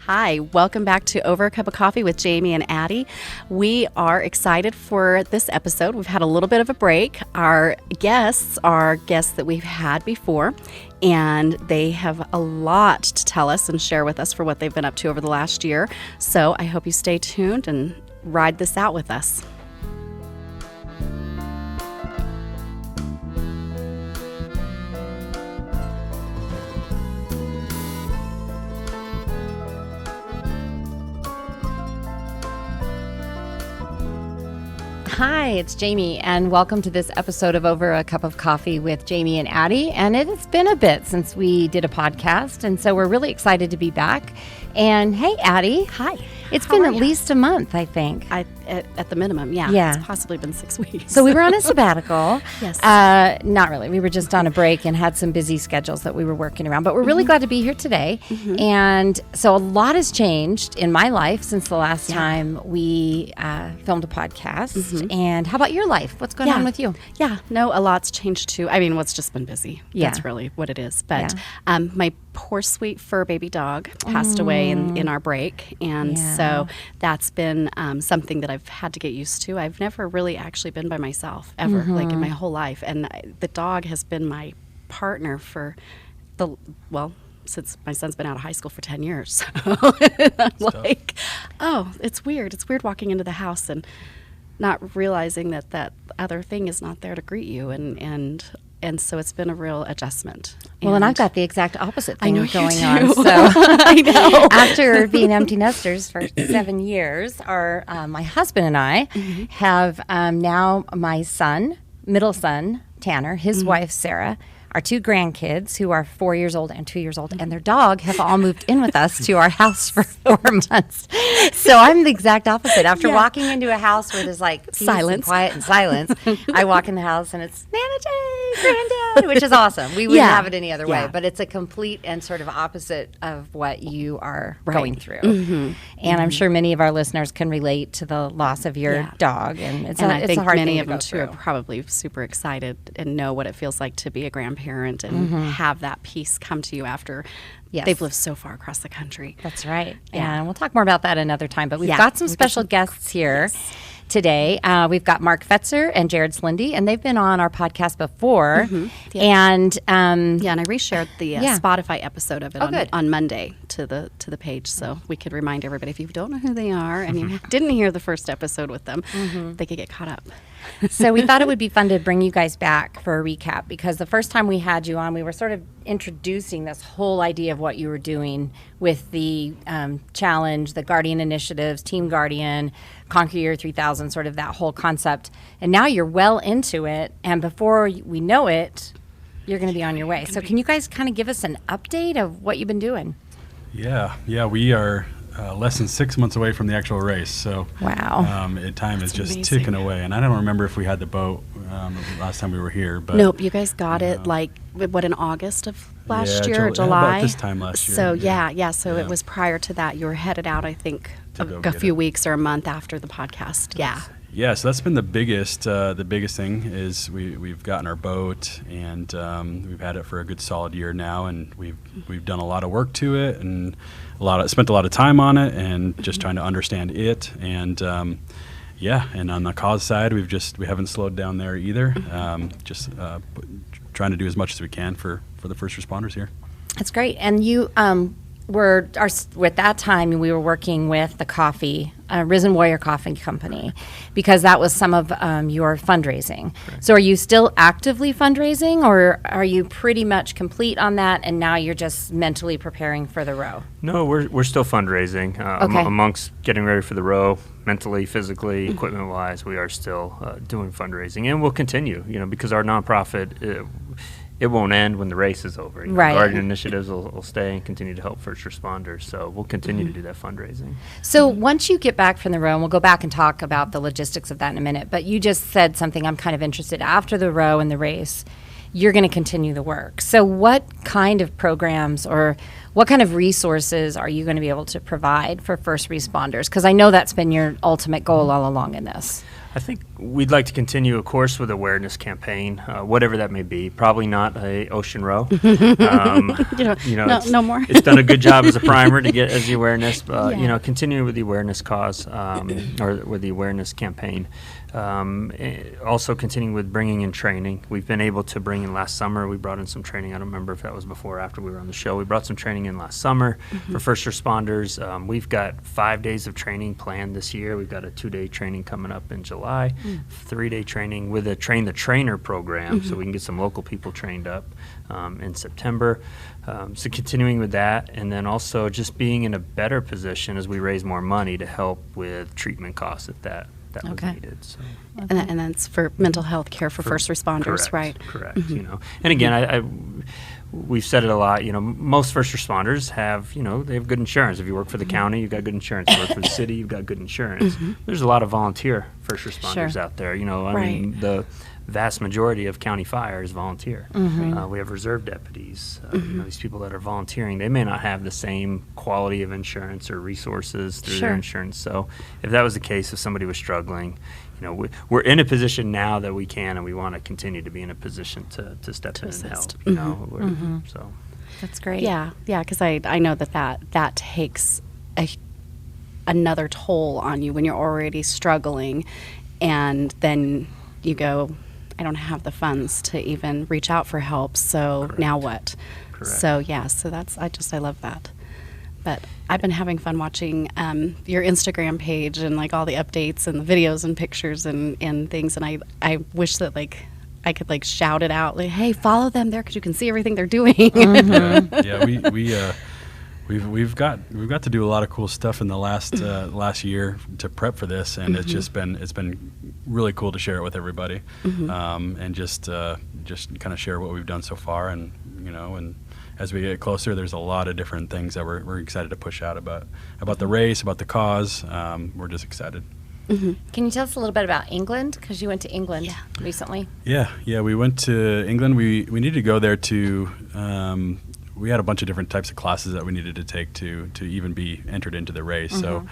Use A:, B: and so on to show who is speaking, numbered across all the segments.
A: Hi, welcome back to Over a Cup of Coffee with Jamie and Addie. We are excited for this episode. We've had a little bit of a break. Our guests are guests that we've had before, and they have a lot to tell us and share with us for what they've been up to over the last year. So I hope you stay tuned and ride this out with us.
B: Hi, it's Jamie, and welcome to this episode of Over a Cup of Coffee with Jamie and Addie. And it's been a bit since we did a podcast, and so we're really excited to be back. And hey, Addie.
A: Hi.
B: It's been at least a month, I think.
A: At the minimum, yeah. It's possibly been 6 weeks.
B: So we were on a sabbatical.
A: Yes.
B: Not really. We were just on a break and had some busy schedules that we were working around. But we're really glad to be here today. Mm-hmm. And so a lot has changed in my life since the last time we filmed a podcast. Mm-hmm. And how about your life? What's going on with you?
A: Yeah, no, a lot's changed too. I mean, it's just been busy. Yeah. That's really what it is. But my poor sweet fur baby dog passed away in our break. And so that's been something that I've had to get used to. I've never really actually been by myself ever, like in my whole life. And the dog has been my partner for since my son's been out of high school for 10 years. So I'm like, it's weird. It's weird walking into the house and not realizing that other thing is not there to greet you. And so it's been a real adjustment.
B: Well, and I've got the exact opposite thing going
A: on.
B: So
A: I know.
B: After being empty nesters for 7 years, my husband and I have now my son, middle son, Tanner, his wife, Sarah, our 2 grandkids who are 4 years old and 2 years old, and their dog have all moved in with us to our house for 4 months. So I'm the exact opposite. After walking into a house where there's like silence, and quiet and silence, I walk in the house and it's Nana Jay, Granddad, which is awesome. We wouldn't have it any other way, but it's a complete and sort of opposite of what you are going through. Mm-hmm. And I'm sure many of our listeners can relate to the loss of your dog. And
A: I think
B: a hard
A: many
B: thing
A: of them too are probably super excited and know what it feels like to be a grandparent and have that peace come to you after they've lived so far across the country.
B: That's right. Yeah. And we'll talk more about that another time. But we've got some special guests here today. We've got Mark Pfetzer and Jarrod Slindee, and they've been on our podcast before. Mm-hmm. Yeah. And
A: and I reshared the Spotify episode of it on Monday to the page, so we could remind everybody, if you don't know who they are and you didn't hear the first episode with them, they could get caught up.
B: So we thought it would be fun to bring you guys back for a recap, because the first time we had you on, we were sort of introducing this whole idea of what you were doing with the challenge, the Guardian initiatives, Team Guardian, Conquer Year 3000, sort of that whole concept. And now you're well into it, and before we know it, you're going to be on your way. So can you guys kind of give us an update of what you've been doing?
C: Yeah, we are less than 6 months away from the actual race. So
B: wow,
C: time is just ticking away. And I don't remember if we had the boat last time we were here. But
A: nope, you guys got it in August of last year, or July?
C: About this time last year.
A: So so it was prior to that. You were headed out, I think, a few weeks or a month after the podcast.
C: Yeah, so that's been the biggest thing is we've gotten our boat, and we've had it for a good solid year now, and we've done a lot of work to it, and spent a lot of time on it, and just trying to understand it, and and on the cause side, we haven't slowed down there either, trying to do as much as we can for the first responders here.
B: That's great. And you at that time we were working with the coffee, Risen Warrior Coffee Company, because that was some of your fundraising. Right. So are you still actively fundraising, or are you pretty much complete on that and now you're just mentally preparing for the row?
D: No, we're still fundraising. Amongst getting ready for the row, mentally, physically, equipment-wise, we are still doing fundraising, and we'll continue, because our nonprofit, it won't end when the race is over.
B: Right.
D: Guardian initiatives will stay and continue to help first responders. So we'll continue to do that fundraising.
B: So once you get back from the row, and we'll go back and talk about the logistics of that in a minute, but you just said something I'm kind of interested. After the row and the race, you're going to continue the work. So what kind of programs or what kind of resources are you going to be able to provide for first responders? Because I know that's been your ultimate goal all along in this.
D: I think we'd like to continue, of course, with awareness campaign, whatever that may be. Probably not a ocean row.
A: No more.
D: It's done a good job as a primer to get as the awareness. Continuing with the awareness cause or with the awareness campaign. Also continuing with bringing in training. We've been able to bring in last summer. We brought in some training. I don't remember if that was before or after we were on the show. We brought some training in last summer for first responders. We've got 5 days of training planned this year. We've got a 2-day training coming up in July, 3-day training with a train the trainer program, so we can get some local people trained up in September. So continuing with that, and then also just being in a better position as we raise more money to help with treatment costs if that was needed. So.
A: And that's for mental health care for first responders,
D: correct,
A: right?
D: Correct. And again, we've said it a lot. Most first responders have, they have good insurance. If you work for the county, you've got good insurance. If you work for the city, you've got good insurance. There's a lot of volunteer first responders out there. I mean, the vast majority of county fire is volunteer. We have reserve deputies. These people that are volunteering, they may not have the same quality of insurance or resources through their insurance. So if that was the case, if somebody was struggling, we're in a position now that we can, and we want to continue to be in a position to step in and help. So
B: that's great.
A: Yeah, because I know that takes another toll on you when you're already struggling, and then you go, I don't have the funds to even reach out for help, so now what?
D: Correct.
A: So I love that. But I've been having fun watching your Instagram page and like all the updates and the videos and pictures and things, and I wish that I could shout it out, like, hey, follow them there because you can see everything they're doing.
C: We've got to do a lot of cool stuff in the last year to prep for this, and it's been really cool to share it with everybody, and just kind of share what we've done so far, and and as we get closer, there's a lot of different things that we're excited to push out about the race, about the cause. We're just excited.
B: Can you tell us a little bit about England? Because you went to England recently.
C: Yeah, we went to England. We needed to go there to. We had a bunch of different types of classes that we needed to take to even be entered into the race. So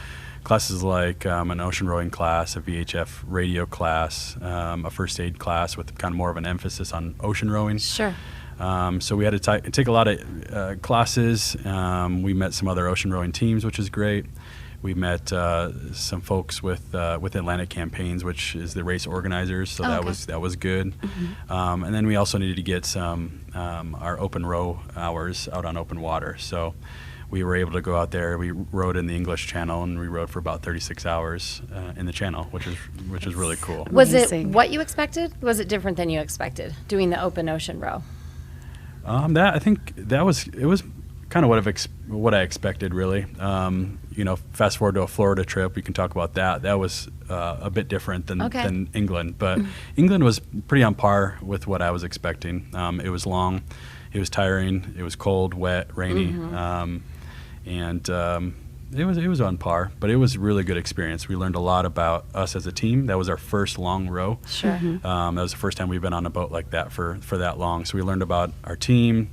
C: classes like an ocean rowing class, a VHF radio class, a first aid class with kind of more of an emphasis on ocean rowing.
B: Sure.
C: So we had to take a lot of classes. We met some other ocean rowing teams, which is great. We met some folks with Atlantic Campaigns, which is the race organizers. So that was good. And then we also needed to get some our open row hours out on open water. So we were able to go out there. We rowed in the English Channel, and we rowed for about 36 hours in the Channel, which is really cool.
B: Was it what you expected? Was it different than you expected doing the open ocean row?
C: I think it was kind of what I expected, really. Fast forward to a Florida trip, we can talk about that. That was a bit different than England, but England was pretty on par with what I was expecting. It was long, it was tiring, it was cold, wet, rainy, and it was on par. But it was a really good experience. We learned a lot about us as a team. That was our first long row.
B: Sure.
C: That was the first time we've been on a boat like that for that long. So we learned about our team.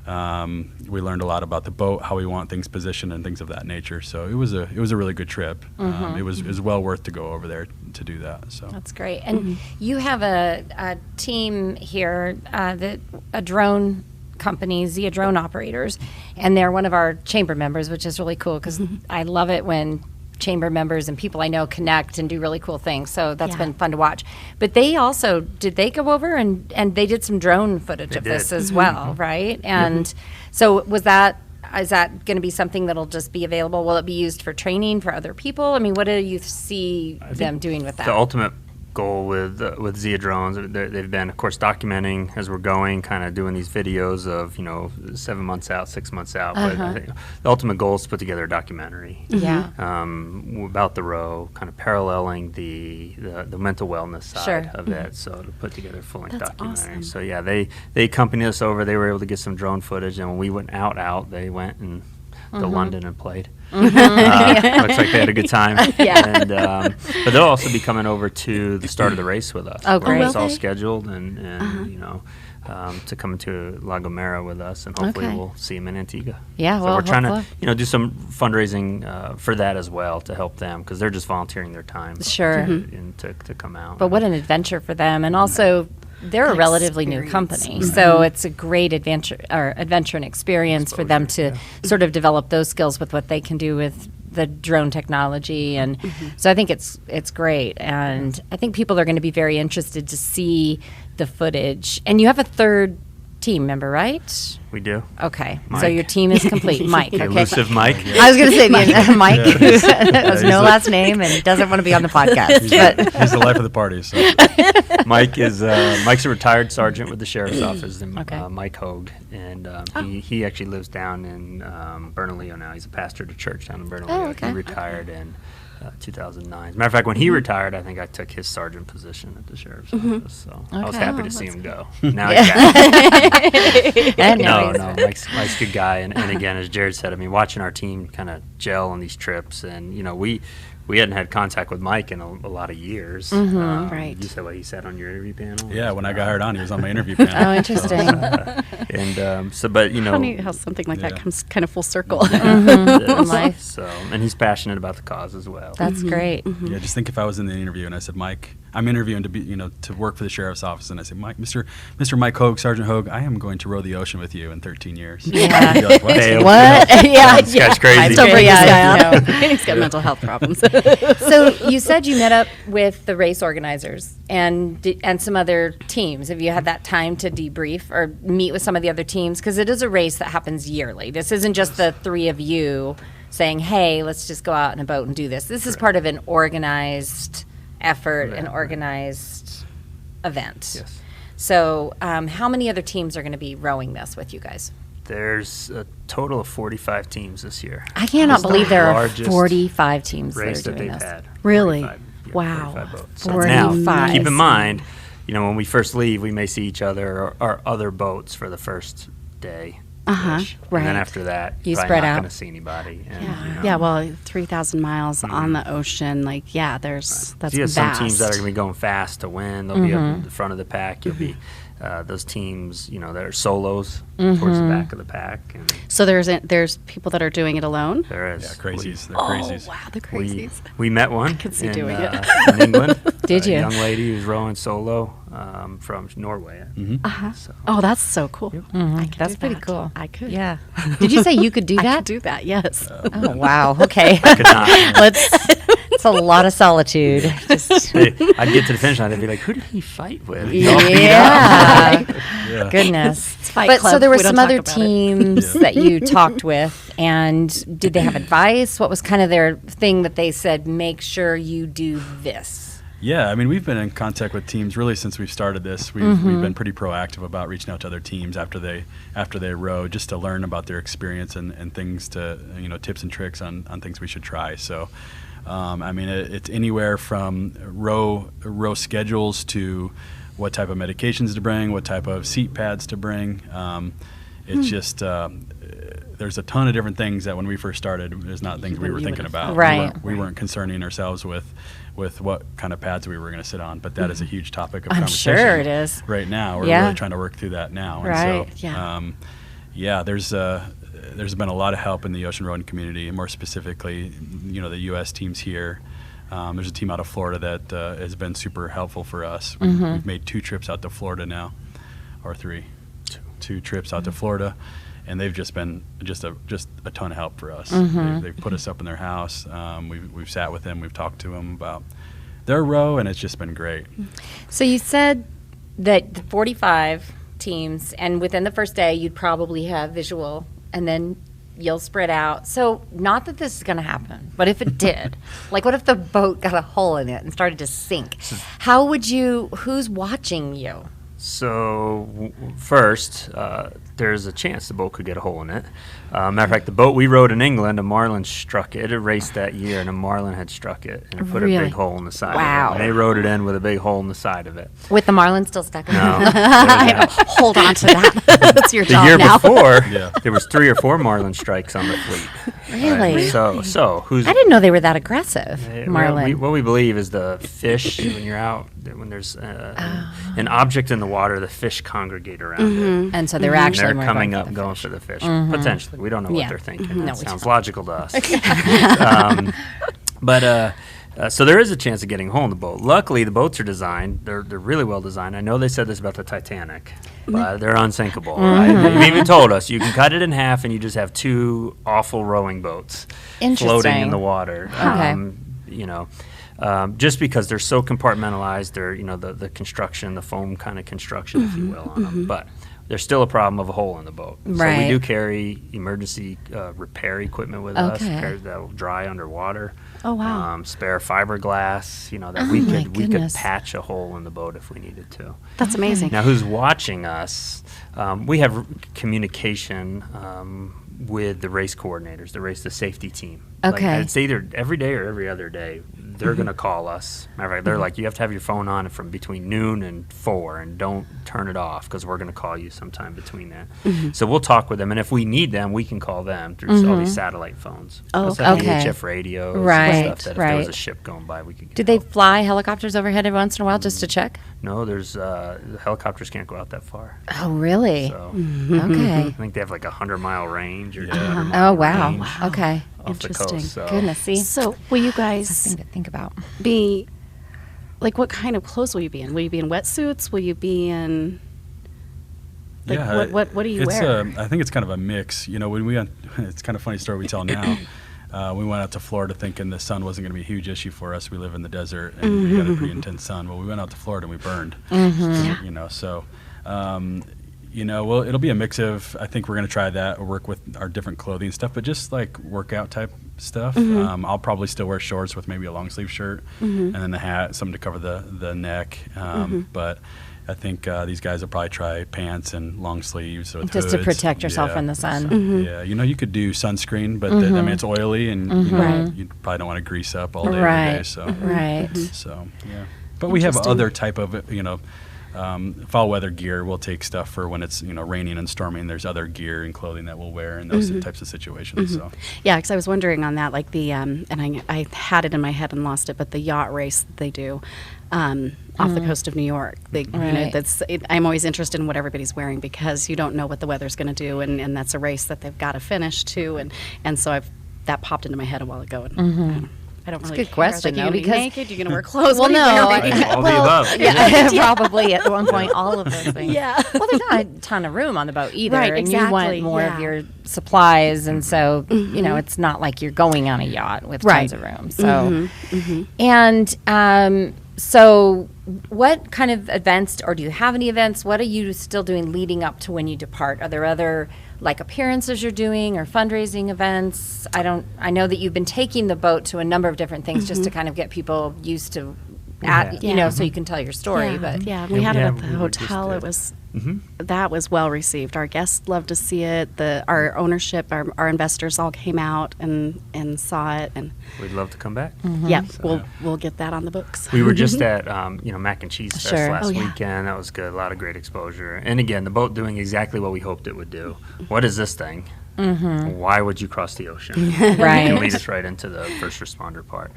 C: We learned a lot about the boat, how we want things positioned, and things of that nature. So it was a really good trip. It was well worth to go over there to do that. So
B: that's great. And you have a team here, a drone company, Ziadrone operators, and they're one of our chamber members, which is really cool because I love it when chamber members and people I know connect and do really cool things. So that's been fun to watch. But they also, did they go over and they did some drone footage of this as well, right? And so is that going to be something that'll just be available? Will it be used for training for other people? I mean, what do you see them doing with that?
D: The ultimate goal with ziadrones, they've been, of course, documenting as we're going, kind of doing these videos of 7 months out, 6 months out. But I think the ultimate goal is to put together a documentary about the row, kind of paralleling the mental wellness side of it. So to put together a full-length documentary.
A: Awesome.
D: So yeah, they accompanied us over. They were able to get some drone footage, and when we went out, they went and to London and played. Looks like they had a good time. And, but they'll also be coming over to the start of the race with us.
B: Oh, great.
D: It's all scheduled, and to come to La Gomera with us, and hopefully we'll see them in Antigua.
B: Yeah,
D: so
B: well,
D: we're trying to do some fundraising for that as well to help them, because they're just volunteering their time to come out.
B: But what an adventure for them, and also they're a relatively new company, so it's a great adventure and experience for them to sort of develop those skills with what they can do with the drone technology, and so I think it's great, and I think people are going to be very interested to see the footage. And you have a third team member, right?
D: We do.
B: Okay,
D: Mike.
B: so your team is complete. Mike, okay.
D: Elusive Mike.
B: I was going to say Mike, who has no last name and doesn't want to be on the podcast.
C: He's the life of the party. So.
D: Mike's a retired sergeant with the sheriff's office, and Mike Houge, and he actually lives down in Bernalillo now. He's a pastor at a church down in Bernalillo. He retired in 2009. As a matter of fact, when he retired, I think I took his sergeant position at the sheriff's office. So I was happy to see him go. Now he's back. No, Mike's a good guy, and again, as Jarrod said, I mean, watching our team kind of gel on these trips, and we hadn't had contact with Mike in a lot of years.
A: Right.
D: You said what he said on your interview panel?
C: Yeah, when I got hired on, he was on my interview panel.
B: Oh, interesting.
D: But
A: funny how something like that comes kind of full circle.
B: Life.
D: So, and he's passionate about the cause as well.
B: That's great.
C: Yeah, just think if I was in the interview and I said, Mike, I'm interviewing to work for the sheriff's office, and I said, Mike, Mr. Mike Houge, Sergeant Houge, I am going to row the ocean with you in 13 years.
B: Yeah.
C: You'd be like, what?
B: What? Yeah.
D: This guy's crazy.
A: Don't bring this guy up. He's got mental health problems.
B: So you said you met up with the race organizers and some other teams. Have you had that time to debrief or meet with some of the other teams? Because it is a race that happens yearly. This isn't just the three of you saying, hey, let's just go out in a boat and do this. This is part of an organized effort, an organized event.
D: Yes.
B: So how many other teams are going to be rowing this with you guys?
D: There's a total of 45 teams this year.
B: I cannot believe there are
D: largest
B: 45 teams that
D: race
B: are
D: that
B: doing
D: they've
B: this.
D: had.
A: Really?
D: 45,
B: Wow.
D: 45 boats.
B: 45.
D: Now, keep in mind, when we first leave, we may see each other or other boats for the first day.
A: Right.
D: And then after that,
B: You
D: probably
B: spread
D: not
B: out.
D: going to see anybody. And,
A: Yeah, well, 3,000 miles on the ocean, that's
D: So you have
A: vast.
D: some teams that are going to be going fast to win. They'll be up in the front of the pack. You'll be those teams, that are solos towards the back of the pack. And
A: So there's people that are doing it alone?
D: there is.
C: Yeah, crazies. They're
A: Oh,
C: crazies.
A: wow, the crazies.
D: We met one
A: could see
D: in,
A: doing it.
D: in England.
B: Did you?
D: A young lady who's rowing solo from Norway. So,
A: Oh, that's so cool. I could
B: That's
A: do
B: pretty
A: that.
B: cool.
A: I could.
B: Yeah. Did you say you could do
A: I
B: that?
A: could do that, yes.
B: Oh, wow. Okay.
D: could not.
B: It's a lot of solitude. Just,
D: I'd get to the finish line. They'd be like, "Who did he fight with?" He's all beat up.
B: yeah. Goodness.
A: Fight
B: But
A: Club.
B: so there were
A: We don't
B: some
A: talk
B: other
A: about it.
B: teams that you talked with, and did they have advice? What was kind of their thing that they said, make sure you do this?
C: Yeah, I mean, we've been in contact with teams really since we've started this. We've been pretty proactive about reaching out to other teams after they row, just to learn about their experience and things to, tips and tricks on things we should try. So, I mean, it's anywhere from row schedules to what type of medications to bring, what type of seat pads to bring. It's just there's a ton of different things that when we first started, there's not things we were thinking about.
B: Right.
C: We weren't concerning ourselves with what kind of pads we were going to sit on, but that is a huge topic of
B: I'm
C: conversation.
B: sure it is.
C: Right now, we're
B: Yeah.
C: really trying to work through that now.
B: Right.
C: And so, there's been a lot of help in the ocean rowing community, and more specifically, the U.S. teams here. There's a team out of Florida that has been super helpful for us. We've made 2 trips out to Florida now, or 3. 2 trips out to Florida, and they've just been just a ton of help for us. They've put us up in their house. We've sat with them. We've talked to them about their row, and it's just been great.
B: So you said that the 45 teams, and within the first day, you'd probably have visual, and then you'll spread out. So not that this is going to happen, but if it did, like what if the boat got a hole in it and started to sink? Who's watching you?
D: So first, there's a chance the boat could get a hole in it. Matter of fact, the boat we rode in England, a marlin struck it. It had raced that year, and a marlin had struck it and it put a big hole in the side
B: Wow.
D: of it. And they rode it in with a big hole in the side of it.
B: With the marlin still stuck in
D: No.
B: it. Hold on to that. That's your
D: The
B: job
D: year
B: now.
D: before,
C: Yeah.
D: there was 3 or 4 marlin strikes on the fleet.
B: Really?
D: So who's
B: I didn't know they were that aggressive,
D: well,
B: marlin.
D: what we believe is the fish, when you're out, when there's an object in the water, the fish congregate around it.
B: And so they were
D: And
B: actually
D: they're
B: more
D: coming
B: going
D: up
B: for the
D: going
B: fish.
D: for the fish. Potentially. We don't know
B: Yeah.
D: what they're thinking.
B: No,
D: That
B: we
D: sounds
B: don't.
D: logical to us. But so there is a chance of getting a hole in the boat. Luckily, the boats are designed. They're really well designed. I know they said this about the Titanic, but they're unsinkable. Right? They've even told us you can cut it in half and you just have 2 awful rowing boats floating
B: Interesting.
D: in the water.
B: Okay.
D: You know, just because they're so compartmentalized, they're, you know, the construction, the foam kind of construction, if you will, on them. But there's still a problem of a hole in the boat. So
B: Right.
D: we do carry emergency repair equipment with us,
B: Okay.
D: repairs that will dry underwater.
A: Oh, wow.
D: Spare fiberglass, you know, that
B: Oh,
D: we
B: my
D: could
B: goodness.
D: patch a hole in the boat if we needed to.
A: That's amazing.
D: Now, who's watching us? We have communication with the race coordinators, the safety team.
B: Okay.
D: Like, it's either every day or every other day. They're going to call us. Matter of fact, they're like, you have to have your phone on from between noon and 4, and don't turn it off because we're going to call you sometime between that. So we'll talk with them, and if we need them, we can call them through all these satellite phones.
A: Oh,
D: Plus have
B: okay.
D: VHF radios
B: Right,
D: and stuff that if there was a
B: right.
D: ship going by, we could get
B: Do they
D: help.
B: fly helicopters overhead every once in a while just to check?
D: No, there's the helicopters can't go out that far.
B: Oh, really?
D: So
B: Okay.
D: I think they have like a 100-mile range or 200
B: Oh,
D: mile
B: wow.
D: range
B: Okay.
D: off the
A: Interesting.
D: coast. So.
B: Goodness, see?
A: So, will you
B: Thing
A: guys
B: to think about.
A: be like, what kind of clothes will you be in? Will you be in wetsuits? Will you be in like
C: Yeah,
A: what do you
C: it's
A: wear?
C: I think it's kind of a mix. You know, when we went, it's kind of a funny story we tell now. We went out to Florida thinking the sun wasn't going to be a huge issue for us. We live in the desert and we got a pretty intense sun. Well, we went out to Florida and we burned. You know, so you know, well, it'll be a mix of. I think we're going to try that or work with our different clothing stuff, but just like workout type stuff. I'll probably still wear shorts with maybe a long sleeve shirt and then the hat, something to cover the neck. But I think these guys will probably try pants and long sleeves with
B: Just to
C: hoods.
B: protect yourself from the sun.
C: So, yeah, you know, you could do sunscreen, but I mean, it's oily, and you know,
B: Right.
C: you probably don't want to grease up all day every
B: Right.
C: day. So,
B: Right.
C: so yeah. But we have
A: Interesting.
C: other type of, you know, fall weather gear. We'll take stuff for when it's, you know, raining and storming. There's other gear and clothing that we'll wear in those types of situations. So
A: Yeah, because I was wondering on that, like the and I had it in my head and lost it, but the yacht race that they do off the coast of New York. They, you know,
B: Right.
A: I'm always interested in what everybody's wearing because you don't know what the weather's going to do, and that's a race that they've got to finish too, and so that popped into my head a while ago, and I don't really
B: good
A: care.
B: question,
A: Like, you
B: though,
A: gonna be
B: because-
A: naked, you're going to wear clothes.
B: Well,
A: what are you
B: no,
A: wearing?
D: All the above.
B: Yeah, probably at one point all of those things.
A: Yeah.
B: Well, there's not a ton of room on the boat either,
A: Right,
B: and you want
A: exactly,
B: more of
A: yeah.
B: your supplies, and so you know it's not like you're going on a yacht with
A: Right.
B: tons of room. So, and so, what kind of events, or do you have any events? What are you still doing leading up to when you depart? Are there other like appearances you're doing or fundraising events? I know that you've been taking the boat to a number of different things just to kind of get people used to, you know, so you can tell your story.
A: Yeah,
B: But
A: yeah, we had it at the
D: we were just
A: hotel.
D: there.
A: It was that was well received. Our guests loved to see it. Our ownership, our investors all came out and saw it, and
D: We'd love to come back.
A: yeah, we'll get that on the books.
D: We were just at, you know, Mac and Cheese Fest
B: Sure.
D: last
A: Oh, yeah.
D: weekend. That was good. A lot of great exposure. And again, the boat doing exactly what we hoped it would do. What is this thing? Why would you cross the ocean?
B: Right.
D: It can lead us right into the first responder part.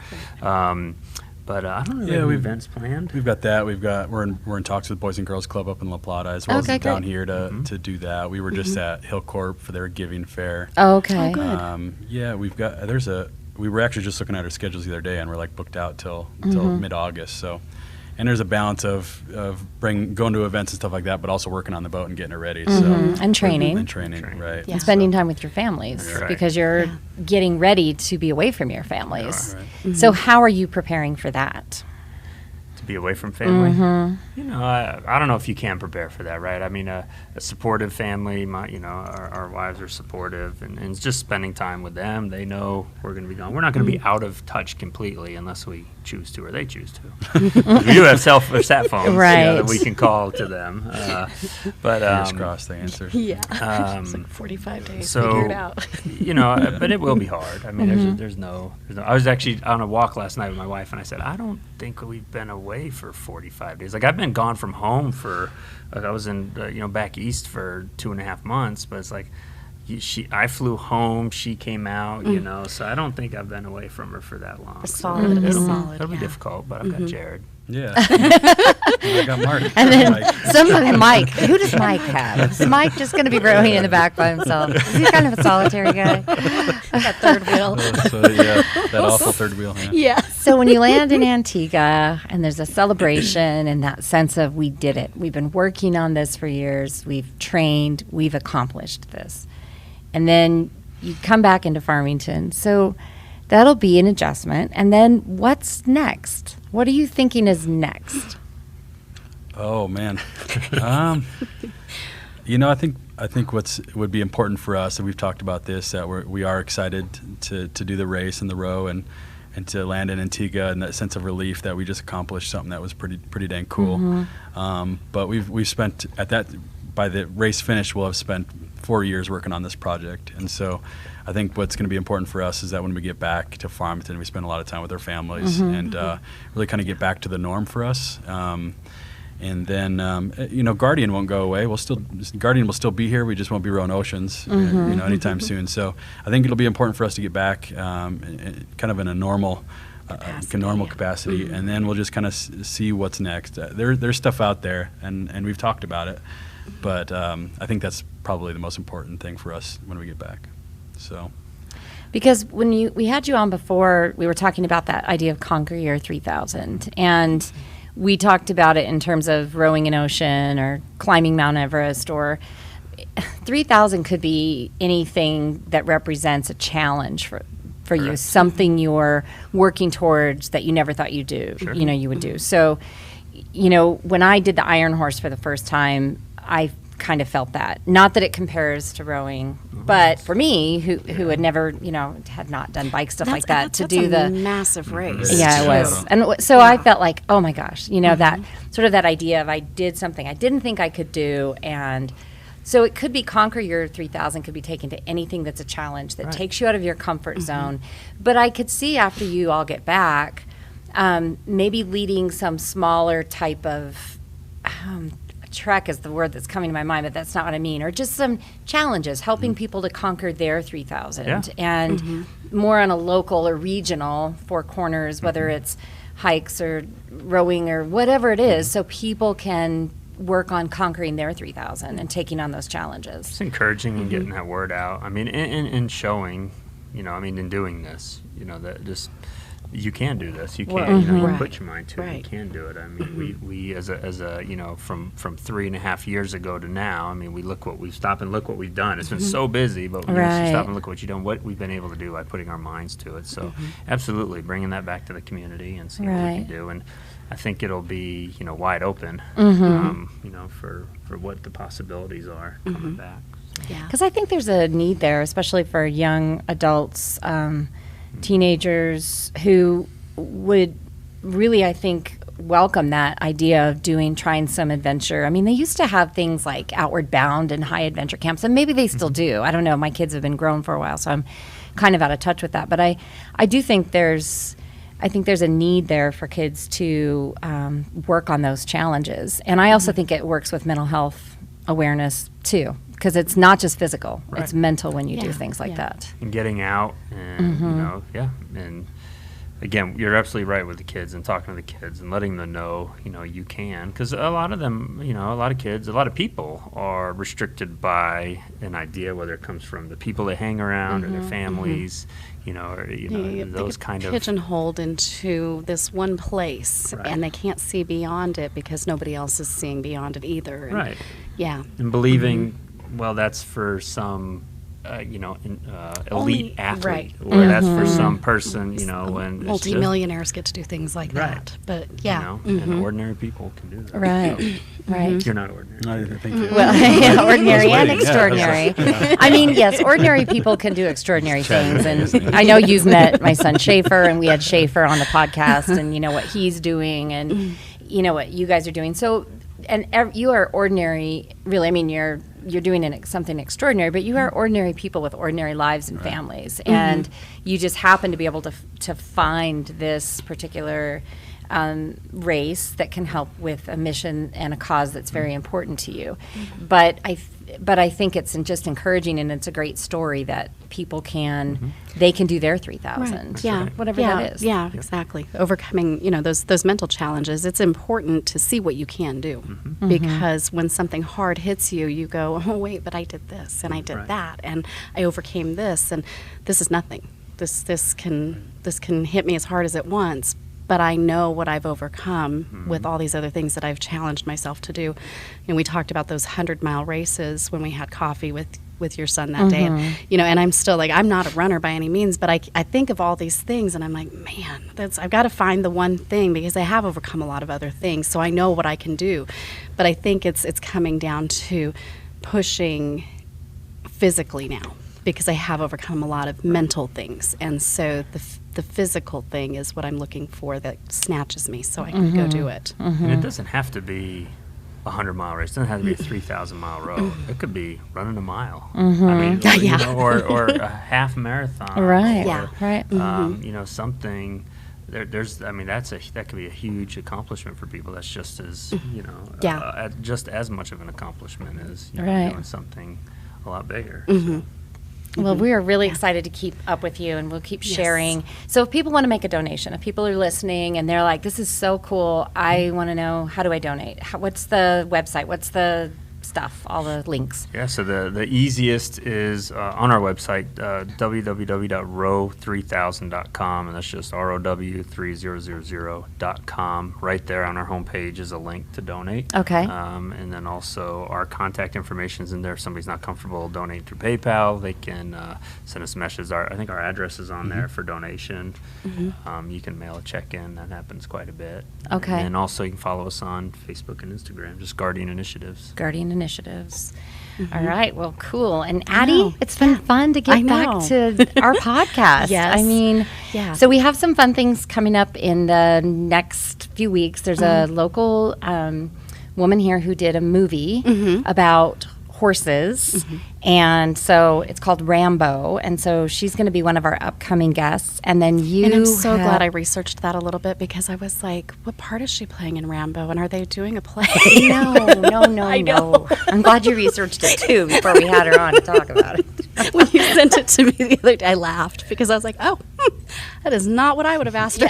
D: But I don't know.
C: Yeah,
D: Yeah,
C: we've-
D: events planned.
C: we've got that. We're in talks with Boys and Girls Club up in La Plata as well
B: Okay,
C: as down
B: great.
C: here to do that. We were just at Hill Corp for their giving fair.
B: okay,
C: Yeah, we were actually just looking at our schedules the other day, and we're like booked out till mid-August. So, and there's a balance of going to events and stuff like that, but also working on the boat and getting it ready. So
B: And training.
C: and training,
D: Training.
C: right?
A: Yeah.
B: and spending time with your families
D: Right.
B: because you're getting ready to be away from your families.
C: Right.
B: So how are you preparing for that?
D: to be away from family. You know, I don't know if you can prepare for that, right? I mean, a supportive family, you know, our wives are supportive, and it's just spending time with them. They know we're going to be gone. We're not going to be out of touch completely unless we choose to or they choose to. We do have sat phones that we can call to them. But
C: fingers crossed they answer.
A: Yeah. It's like 45 days.
D: So,
A: figure it out.
D: You know, but it will be hard. I mean, there's no. I was actually on a walk last night with my wife, and I said, I don't think we've been away for 45 days. Like, I've been gone from home for, I was in, you know, back east for 2.5 months, but it's like, I flew home, she came out, you know, so I don't think I've been away from her for that long.
A: Solid, solid.
D: It'll be difficult, but I've got Jarrod.
C: Yeah. I got Mark.
B: And then Mike. Who does Mike have? Is Mike just going to be rowing in the back by himself? Is he kind of a solitary guy?
A: That third wheel.
C: That awful third wheel.
A: Yeah.
B: So when you land in Antigua and there's a celebration and that sense of we did it, we've been working on this for years, we've trained, we've accomplished this. And then you come back into Farmington. So that'll be an adjustment. And then what's next? What are you thinking is next?
C: Oh man, you know, I think would be important for us, and we've talked about this, that we are excited to do the race and the row and to land in Antigua, and that sense of relief that we just accomplished something that was pretty dang cool. But we've spent by the race finish, we'll have spent 4 years working on this project, and so I think what's going to be important for us is that when we get back to Farmington, we spend a lot of time with our families and really kind of get back to the norm for us. And then, you know, Guardian won't go away. Guardian will still be here. We just won't be rowing oceans, you know, anytime soon. So I think it'll be important for us to get back kind of in a normal capacity, and then we'll just kind of see what's next. There's stuff out there, and we've talked about it, but I think that's probably the most important thing for us when we get back. So,
B: because when we had you on before, we were talking about that idea of Conquer Your 3000, and we talked about it in terms of rowing an ocean or climbing Mount Everest, or 3000 could be anything that represents a challenge for you, something you're working towards that you never thought you'd do, you know, you would do. So, you know, when I did the Iron Horse for the first time, I kind of felt that. Not that it compares to rowing, but for me, who had never, you know, had not done bike stuff like that, to do the
A: massive race.
B: Yeah, it was. And so I felt like, oh my gosh, you know, that sort of that idea of I did something I didn't think I could do. And so it could be Conquer Your 3000 could be taken to anything that's a challenge that takes you out of your comfort zone. But I could see after you all get back, maybe leading some smaller type of trek is the word that's coming to my mind, but that's not what I mean. Or just some challenges, helping people to conquer their 3,000, and more on a local or regional Four Corners, whether it's hikes or rowing or whatever it is, so people can work on conquering their 3,000 and taking on those challenges.
D: It's encouraging and getting that word out. I mean, and showing, you know, I mean, in doing this, you know, that just, you can do this. You can, you know, you put your mind to it. You can do it. I mean, we as a you know, from 3.5 years ago to now, I mean, we look what we've stopped and look what we've done. It's been so busy, but we stop and look what you've done, what we've been able to do by putting our minds to it. So absolutely bringing that back to the community and seeing what we can do. And I think it'll be, you know, wide open, you know, for what the possibilities are coming back.
B: Yeah, because I think there's a need there, especially for young adults, teenagers who would really, I think, welcome that idea of trying some adventure. I mean, they used to have things like Outward Bound and high adventure camps, and maybe they still do. I don't know. My kids have been grown for a while, so I'm kind of out of touch with that. But I do think there's a need there for kids to work on those challenges. And I also think it works with mental health awareness too, because it's not just physical, it's mental when you do things like that.
D: And getting out and, you know, and again, you're absolutely right with the kids and talking to the kids and letting them know, you know, you can. Because a lot of them, you know, a lot of kids, a lot of people are restricted by an idea, whether it comes from the people they hang around or their families, you know, or, you know, those kind of
A: pigeonholed into this one place, and they can't see beyond it because nobody else is seeing beyond it either. And
D: and believing, well, that's for some elite athlete,
A: right.
D: or that's for some person, when
A: multimillionaires get to do things like that. But yeah,
D: and ordinary people can do that.
B: Right. Right.
D: You're not ordinary.
C: No, thank you.
B: Well, ordinary and
C: waiting.
B: extraordinary. I mean, yes, ordinary people can do extraordinary things. And I know you've met my son Schaefer, and we had Schaefer on the podcast, and you know what he's doing, and you know what you guys are doing. So, and you are ordinary, really. I mean, you're doing something extraordinary, but you are ordinary people with ordinary lives and families, and you just happen to be able to find this particular race that can help with a mission and a cause that's very important to you. But I think it's just encouraging, and it's a great story that people they can do their 3,000, whatever that is.
A: Yeah, exactly. Overcoming, those mental challenges. It's important to see what you can do, because when something hard hits you, you go, oh wait, but I did this and I did that, and I overcame this, and this is nothing. This can hit me as hard as it wants. But I know what I've overcome with all these other things that I've challenged myself to do. And we talked about those 100-mile races when we had coffee with your son that day. And, and I'm still like, I'm not a runner by any means, but I think of all these things and I'm like, man, I've got to find the one thing, because I have overcome a lot of other things. So I know what I can do. But I think it's coming down to pushing physically now, because I have overcome a lot of mental things. And so the physical thing is what I'm looking for that snatches me so I can go do it.
D: And it doesn't have to be a 100-mile race. It doesn't have to be a 3,000-mile road. It could be running a mile. I mean, or a half marathon.
B: Right.
D: Something. That could be a huge accomplishment for people. That's just as just as much of an accomplishment as doing something a lot bigger.
B: Well, we are really excited to keep up with you, and we'll keep sharing. So if people want to make a donation, if people are listening and they're like, this is so cool, I want to know, how do I donate? What's the website? What's the stuff, all the links?
D: Yeah, so the easiest is on our website, www.row3000.com, and that's just ROW3000.com. Right there on our homepage is a link to donate.
B: Okay.
D: And then also our contact information is in there. If somebody's not comfortable donating through PayPal, they can send us a message. I think our address is on there for donation. You can mail a check in. That happens quite a bit.
B: Okay.
D: And also you can follow us on Facebook and Instagram, just Guardian Initiatives.
B: Initiatives. All right. Well, cool. And Addie, it's been fun to get back to our podcast.
A: Yes.
B: I mean, so we have some fun things coming up in the next few weeks. There's a local woman here who did a movie about horses. And so it's called Rambo. And so she's going to be one of our upcoming guests. And then
A: And I'm so glad I researched that a little bit, because I was like, what part is she playing in Rambo? And are they doing a play?
B: No. I know. I'm glad you researched it too before we had her on to talk about it.
A: When you sent it to me the other day, I laughed because I was like, oh, that is not what I would have asked her.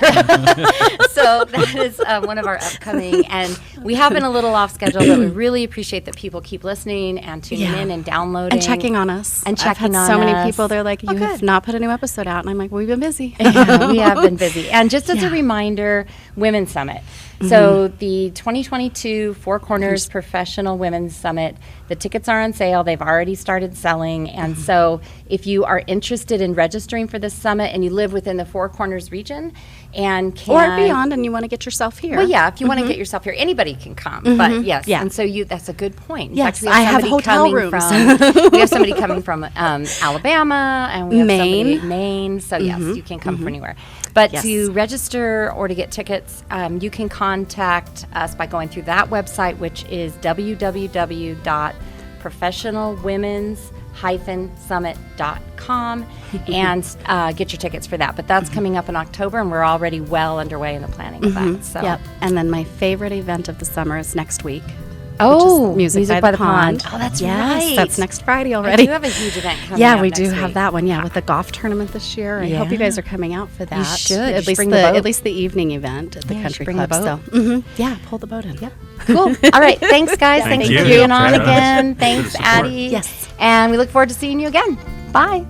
B: So that is one of our upcoming, and we have been a little off schedule, but we really appreciate that people keep listening and tuning in and downloading.
A: And checking on us.
B: And checking
A: I've
B: on
A: had so
B: us.
A: many people, they're like, you have not put a new episode out. And I'm like, well, we've been busy.
B: Yeah, we have been busy. And just as a reminder, Women's Summit. So the 2022 Four Corners Professional Women's Summit, the tickets are on sale. They've already started selling. And so if you are interested in registering for this summit and you live within the Four Corners region and
A: or beyond, and you want to get yourself here.
B: Well, yeah, if you want to get yourself here, anybody can come. But yes, and so that's a good point. In
A: Yes,
B: fact, we have
A: I have hotel rooms.
B: We have somebody coming from Alabama, and we have
A: Maine.
B: somebody Maine. So yes, you can come from anywhere. But to register or to get tickets, you can contact us by going through that website, which is www.professionalwomens-summit.com, and get your tickets for that. But that's coming up in October, and we're already well underway in the planning of that. So.
A: Yep. And then my favorite event of the summer is next week.
B: Oh,
A: Music by the Pond.
B: Oh, that's
A: yes,
B: right.
A: That's next Friday already.
B: We do have a huge event coming up
A: Yeah, we
B: next
A: do
B: week.
A: have that one. Yeah, with the golf tournament this year. I hope you guys are coming out for that.
B: You should.
A: At least at least the evening event at the country
B: bring the
A: club.
B: boat.
A: So, yeah, pull the boat in. Yep.
B: Cool. All right. Thanks, guys. Thanks
D: Thank
B: for
D: you.
B: being on
D: Thanks for having us.
B: again.
D: Good
B: Thanks,
D: support.
B: Addie.
A: Yes.
B: And we look forward to seeing you again. Bye.